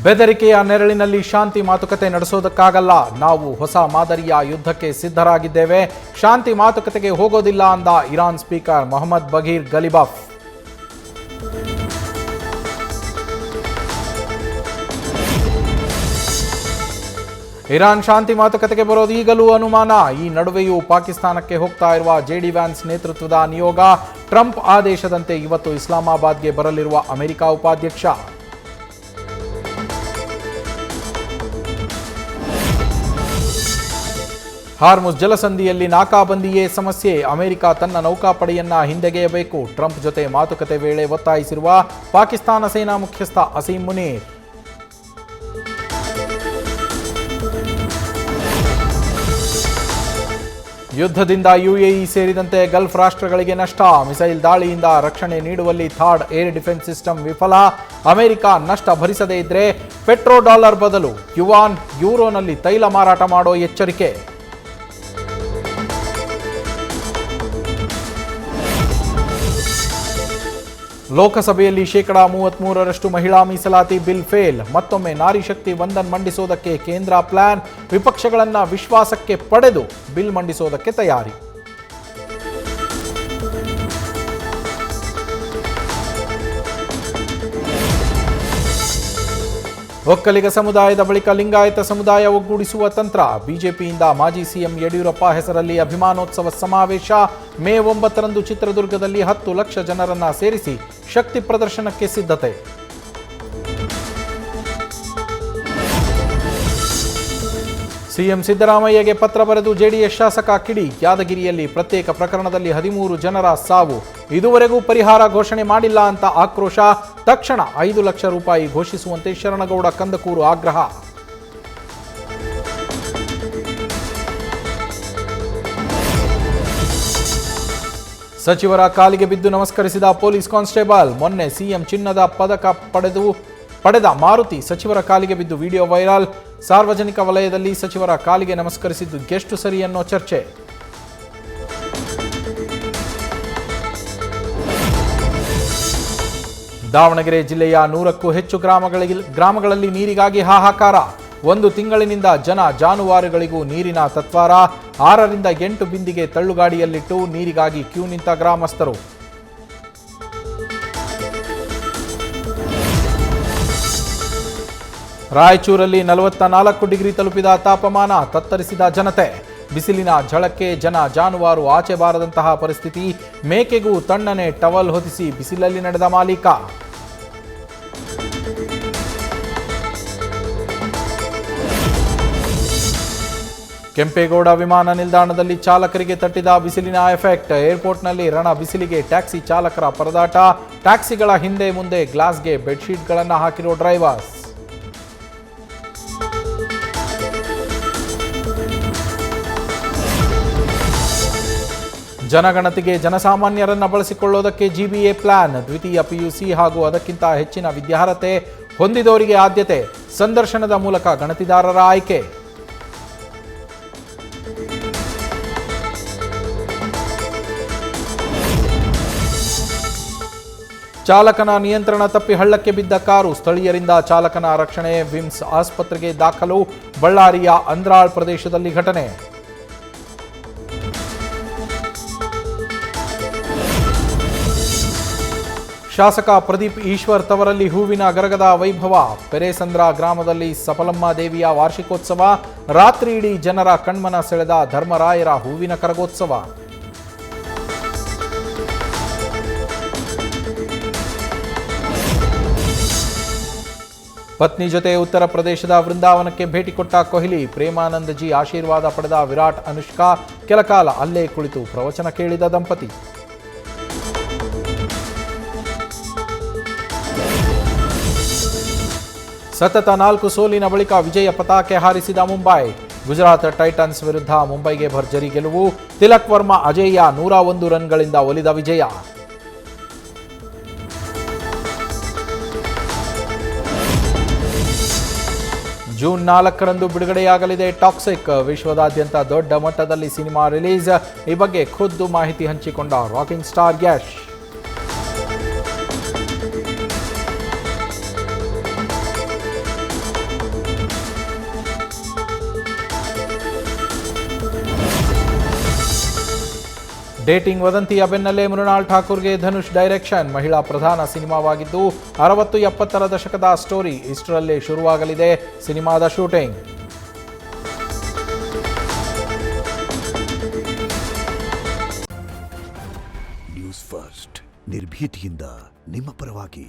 ಬೆದರಿಕೆಯ ನೆರಳಿನಲ್ಲಿ ಶಾಂತಿ ಮಾತುಕತೆ ನಡೆಸೋದಕ್ಕಾಗಲ್ಲ. ನಾವು ಹೊಸ ಮಾದರಿಯ ಯುದ್ಧಕ್ಕೆ ಸಿದ್ಧರಾಗಿದ್ದೇವೆ. ಶಾಂತಿ ಮಾತುಕತೆಗೆ ಹೋಗೋದಿಲ್ಲ ಅಂದ ಇರಾನ್ ಸ್ಪೀಕರ್ ಮೊಹಮ್ಮದ್ ಬಘೀರ್ ಗಲಿಬಾಫ್. ಇರಾನ್ ಶಾಂತಿ ಮಾತುಕತೆಗೆ ಬರೋದು ಈಗಲೂ ಅನುಮಾನ. ಈ ನಡುವೆಯೂ ಪಾಕಿಸ್ತಾನಕ್ಕೆ ಹೋಗ್ತಾ ಇರುವ ಜೆಡಿ ವ್ಯಾನ್ಸ್ ನೇತೃತ್ವದ ನಿಯೋಗ ಟ್ರಂಪ್ ಆದೇಶದಂತೆ ಇವತ್ತು ಇಸ್ಲಾಮಾಬಾದ್ಗೆ ಬರಲಿರುವ ಅಮೆರಿಕ ಉಪಾಧ್ಯಕ್ಷ. ಹಾರ್ಮುಜ್ ಜಲಸಂಧಿಯಲ್ಲಿ ನಾಕಾಬಂದಿಯೇ ಸಮಸ್ಯೆ. ಅಮೆರಿಕ ತನ್ನ ನೌಕಾಪಡೆಯನ್ನ ಹಿಂದೆಗೆಯಬೇಕು. ಟ್ರಂಪ್ ಜೊತೆ ಮಾತುಕತೆ ವೇಳೆ ಒತ್ತಾಯಿಸಿರುವ ಪಾಕಿಸ್ತಾನ ಸೇನಾ ಮುಖ್ಯಸ್ಥ ಅಸೀಂ ಮುನೀರ್. ಯುದ್ಧದಿಂದ ಯುಎಇ ಸೇರಿದಂತೆ ಗಲ್ಫ್ ರಾಷ್ಟ್ರಗಳಿಗೆ ನಷ್ಟ. ಮಿಸೈಲ್ ದಾಳಿಯಿಂದ ರಕ್ಷಣೆ ನೀಡುವಲ್ಲಿ ಥಾಡ್ ಏರ್ ಡಿಫೆನ್ಸ್ ಸಿಸ್ಟಮ್ ವಿಫಲ. ಅಮೆರಿಕ ನಷ್ಟ ಭರಿಸದೇ ಇದ್ರೆ ಪೆಟ್ರೋ ಡಾಲರ್ ಬದಲು ಯುವಾನ್, ಯೂರೋನಲ್ಲಿ ತೈಲ ಮಾರಾಟ ಮಾಡೋ ಎಚ್ಚರಿಕೆ. ಲೋಕಸಭೆಯಲ್ಲಿ 33% ಮಹಿಳಾ ಮೀಸಲಾತಿ ಬಿಲ್ ಫೇಲ್. ಮತ್ತೊಮ್ಮೆ ನಾರಿ ಶಕ್ತಿ ವಂದನ್ ಮಂಡಿಸೋದಕ್ಕೆ ಕೇಂದ್ರ ಪ್ಲಾನ್. ವಿಪಕ್ಷಗಳನ್ನ ವಿಶ್ವಾಸಕ್ಕೆ ಪಡೆದು ಬಿಲ್ ಮಂಡಿಸೋದಕ್ಕೆ ತಯಾರಿ. ಒಕ್ಕಲಿಗ ಸಮುದಾಯದ ಬಳಿಕ ಲಿಂಗಾಯತ ಸಮುದಾಯ ಒಗ್ಗೂಡಿಸುವ ತಂತ್ರ. ಬಿಜೆಪಿಯಿಂದ ಮಾಜಿ ಸಿಎಂ ಯಡಿಯೂರಪ್ಪ ಹೆಸರಲ್ಲಿ ಅಭಿಮಾನೋತ್ಸವ ಸಮಾವೇಶ. ಮೇ 9ರಂದು ಚಿತ್ರದುರ್ಗದಲ್ಲಿ 10 ಲಕ್ಷ ಜನರನ್ನ ಸೇರಿಸಿ ಶಕ್ತಿ ಪ್ರದರ್ಶನಕ್ಕೆ ಸಿದ್ಧತೆ. ಸಿಎಂ ಸಿದ್ದರಾಮಯ್ಯಗೆ ಪತ್ರ ಬರೆದು ಜೆಡಿಎಸ್ ಶಾಸಕ ಕಿಡಿ. ಯಾದಗಿರಿಯಲ್ಲಿ ಪ್ರತ್ಯೇಕ ಪ್ರಕರಣದಲ್ಲಿ 13 ಜನರ ಸಾವು. ಇದುವರೆಗೂ ಪರಿಹಾರ ಘೋಷಣೆ ಮಾಡಿಲ್ಲ ಅಂತ ಆಕ್ರೋಶ. ತಕ್ಷಣ 5 ಲಕ್ಷ ರೂಪಾಯಿ ಘೋಷಿಸುವಂತೆ ಶರಣಗೌಡ ಕಂದಕೂರು ಆಗ್ರಹ. ಸಚಿವರ ಕಾಲಿಗೆ ಬಿದ್ದು ನಮಸ್ಕರಿಸಿದ ಪೊಲೀಸ್ ಕಾನ್ಸ್ಟೇಬಲ್. ಮೊನ್ನೆ ಸಿಎಂ ಚಿನ್ನದ ಪದಕ ಪಡೆದ ಮಾರುತಿ ಸಚಿವರ ಕಾಲಿಗೆ ಬಿದ್ದು ವಿಡಿಯೋ ವೈರಲ್. ಸಾರ್ವಜನಿಕ ವಲಯದಲ್ಲಿ ಸಚಿವರ ಕಾಲಿಗೆ ನಮಸ್ಕರಿಸಿದ್ದು ಎಷ್ಟು ಸರಿ ಅನ್ನೋ ಚರ್ಚೆ. ದಾವಣಗೆರೆ ಜಿಲ್ಲೆಯ 100ಕ್ಕೂ ಹೆಚ್ಚು ಗ್ರಾಮಗಳಲ್ಲಿ ನೀರಿಗಾಗಿ ಹಾಹಾಕಾರ. 1 ತಿಂಗಳಿನಿಂದ ಜನ ಜಾನುವಾರುಗಳಿಗೂ ನೀರಿನ ತತ್ವಾರ. 6ರಿಂದ 8 ಬಿಂದಿಗೆ ತಳ್ಳುಗಾಡಿಯಲ್ಲಿಟ್ಟು ನೀರಿಗಾಗಿ ಕ್ಯೂ ನಿಂತ ಗ್ರಾಮಸ್ಥರು. ರಾಯಚೂರಲ್ಲಿ 44 ಡಿಗ್ರಿ ತಲುಪಿದ ತಾಪಮಾನ. ತತ್ತರಿಸಿದ ಜನತೆ. ಬಿಸಿಲಿನ ಝಳಕ್ಕೆ ಜನ ಜಾನುವಾರು ಆಚೆ ಬಾರದಂತಹ ಪರಿಸ್ಥಿತಿ. ಮೇಕೆಗೂ ತಣ್ಣನೆ ಟವಲ್ ಹೊದಿಸಿ ಬಿಸಿಲಲ್ಲಿ ನಡೆದ ಮಾಲೀಕ. ಕೆಂಪೇಗೌಡ ವಿಮಾನ ನಿಲ್ದಾಣದಲ್ಲಿ ಚಾಲಕರಿಗೆ ತಟ್ಟಿದ ಬಿಸಿಲಿನ ಎಫೆಕ್ಟ್. ಏರ್ಪೋರ್ಟ್ನಲ್ಲಿ ರಣ ಬಿಸಿಲಿಗೆ ಟ್ಯಾಕ್ಸಿ ಚಾಲಕರ ಪರದಾಟ. ಟ್ಯಾಕ್ಸಿಗಳ ಹಿಂದೆ ಮುಂದೆ ಗ್ಲಾಸ್ಗೆ ಬೆಡ್ಶೀಟ್ಗಳನ್ನು ಹಾಕಿರೋ ಡ್ರೈವರ್ಸ್. ಜನಗಣತಿಗೆ ಜನಸಾಮಾನ್ಯರನ್ನ ಬಳಸಿಕೊಳ್ಳೋದಕ್ಕೆ ಜಿಬಿಎ ಪ್ಲಾನ್. ದ್ವಿತೀಯ ಪಿಯುಸಿ ಹಾಗೂ ಅದಕ್ಕಿಂತ ಹೆಚ್ಚಿನ ವಿದ್ಯಾರ್ಹತೆ ಹೊಂದಿದವರಿಗೆ ಆದ್ಯತೆ. ಸಂದರ್ಶನದ ಮೂಲಕ ಗಣತಿದಾರರ ಆಯ್ಕೆ. ಚಾಲಕನ ನಿಯಂತ್ರಣ ತಪ್ಪಿ ಹಳ್ಳಕ್ಕೆ ಬಿದ್ದ ಕಾರು. ಸ್ಥಳೀಯರಿಂದ ಚಾಲಕನ ರಕ್ಷಣೆ. ವಿಮ್ಸ್ ಆಸ್ಪತ್ರೆಗೆ ದಾಖಲು. ಬಳ್ಳಾರಿಯ ಅಂದ್ರಾಳ್ ಪ್ರದೇಶದಲ್ಲಿ ಘಟನೆ. ಶಾಸಕ ಪ್ರದೀಪ್ ಈಶ್ವರ್ ತವರಲ್ಲಿ ಹೂವಿನ ಗರಗದ ವೈಭವ. ಪೆರೇಸಂದ್ರ ಗ್ರಾಮದಲ್ಲಿ ಸಫಲಮ್ಮ ದೇವಿಯ ವಾರ್ಷಿಕೋತ್ಸವ. ರಾತ್ರಿ ಇಡೀ ಜನರ ಕಣ್ಮನ ಸೆಳೆದ ಧರ್ಮರಾಯರ ಹೂವಿನ ಕರಗೋತ್ಸವ. ಪತ್ನಿ ಜೊತೆ ಉತ್ತರ ಪ್ರದೇಶದ ವೃಂದಾವನಕ್ಕೆ ಭೇಟಿ ಕೊಟ್ಟ ಕೊಹ್ಲಿ. ಪ್ರೇಮಾನಂದ್ ಜಿ ಆಶೀರ್ವಾದ ಪಡೆದ ವಿರಾಟ್, ಅನುಷ್ಕಾ. ಕೆಲಕಾಲ ಅಲ್ಲೇ ಕುಳಿತು ಪ್ರವಚನ ಕೇಳಿದ ದಂಪತಿ. ಸತತ 4 ಸೋಲಿನ ಬಳಿಕ ವಿಜಯ ಪತಾಕೆ ಹಾರಿಸಿದ ಮುಂಬೈ. ಗುಜರಾತ್ ಟೈಟನ್ಸ್ ವಿರುದ್ಧ ಮುಂಬೈಗೆ ಭರ್ಜರಿ ಗೆಲುವು. ತಿಲಕ್ ವರ್ಮಾ ಅಜೇಯ 101 ರನ್ಗಳಿಂದ ಒಲಿದ ವಿಜಯ. ಜೂನ್ 4ರಂದು ಬಿಡುಗಡೆಯಾಗಲಿದೆ ಟಾಕ್ಸಿಕ್. ವಿಶ್ವದಾದ್ಯಂತ ದೊಡ್ಡ ಮಟ್ಟದಲ್ಲಿ ಸಿನಿಮಾ ರಿಲೀಸ್. ಈ ಬಗ್ಗೆ ಖುದ್ದು ಮಾಹಿತಿ ಹಂಚಿಕೊಂಡ ರಾಕಿಂಗ್ ಸ್ಟಾರ್ ಯಶ್. ಡೇಟಿಂಗ್ ವದಂತಿಯ ಬೆನ್ನಲ್ಲೇ ಮೃಣಾಲ್ ಠಾಕೂರ್ಗೆ ಧನುಷ್ ಡೈರೆಕ್ಷನ್. ಮಹಿಳಾ ಪ್ರಧಾನ ಸಿನಿಮಾವಾಗಿದ್ದು 60-70ರ ದಶಕದ ಸ್ಟೋರಿ. ಇಷ್ಟರಲ್ಲೇ ಶುರುವಾಗಲಿದೆ ಸಿನಿಮಾದ ಶೂಟಿಂಗ್. ನ್ಯೂಸ್ ಫಸ್ಟ್ ನಿರ್ಭೀತಿಯಿಂದ ನಿಮ್ಮ ಪರವಾಗಿ.